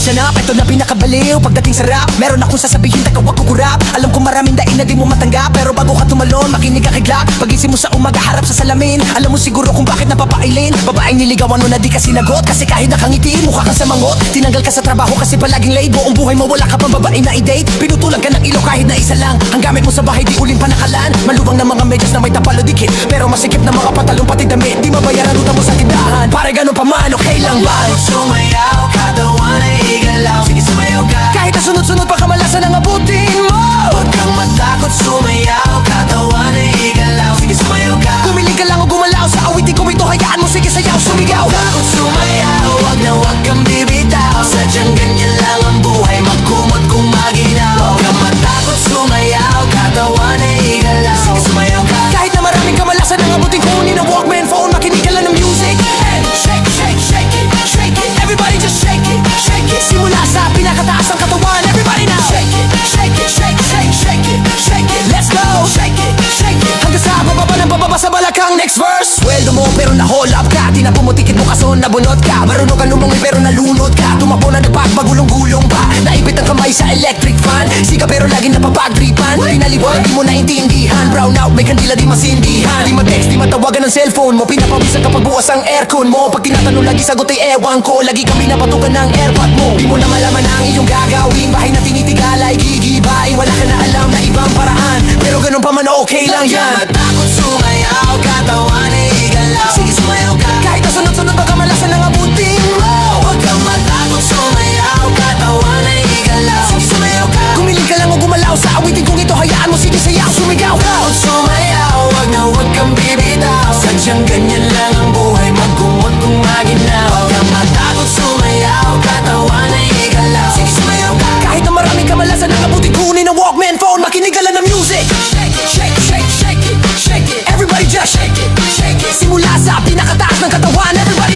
Listen up, ito na pinakabaliw. Pagdating sa rap, meron akong sasabihin, taga wag kukurap. Alam ko maraming daing na di mo matanggap, pero bago ka tumalon, makinig ka kay Glock. Pagising mo sa umaga, harap sa salamin. Alam mo siguro kung bakit napapailin. Babaeng niligawan mo na di ka sinagot, kasi kahit nakangiti, mukha kang samangot. Tinanggal ka sa trabaho kasi palaging late. Buong buhay mo wala ka pang babae na i-date. Pinutulan ka ng ilaw kahit na isa lang. Ang gamit mo sa bahay di uling panakalan. Malubang na mga medyas na may tapalo dikit, pero masikip na mga patalong pati damit. Di mabayaran utang mo sa tindahan. Pare ganun pa man, okay lang ba? Sumayaw, katawan ay igalaw. Sige sumayaw ka, Kahit na sunod-sunod pa kamalasan ang abutin mo. huwag kang matakot. Sumayaw, katawan ay igalaw. Sige sumayaw ka, Gumiling ka lang o gumalaw sa awitin kong ito. Hayaan mo sige sayaw, sumigaw. takot sumayaw, wag na wag kang bibitaw. Sadyang ganyan lang ang buhay, magkumot kung maginaw. Huwag kang matakot. Sumayaw, katawan ay igalaw. Sige sumayaw ka, Kahit na maraming kamalasan ang abutin, kunin ang Walkman phone, makinig ka lang ng music. And shake, shake, shake it, shake it. Everybody just shake it, shake it. Simula sa pinakataas ng katawan, everybody now. Shake it, shake it, shake, shake, shake it, shake it. Let's go, shake it, shake it. Hanggang sa bababa ng bababa sa balakang next verse. Sweldo mo pero na-hold up ka, di na pumutikit mo kaso nabunot ka. Marunong ka lumungi pero nalunod ka. Tumakbo na nagpagpagulong-gulong pa. Naipit ang kamay sa electric fan. Siga pero lagi napapagtripan. Pinaliwan, di mo naintindihan. Brown out, may kandila di masindihan. Di ma-text, di matawagan ng cellphone mo. Pinapawisan kapag bukas ang aircon mo. Pag tinatanong lagi sagot ay ewan ko. Lagi kami napatukan ng airpod mo. Di mo na malaman ang iyong gagawin. Bahay na tinitigal ay gigibain. Wala ka na alam na ibang paraan, pero ganun pa man okay lang yan. matakot. Sumayaw, katawan ay igalaw. Sige sumayaw ka,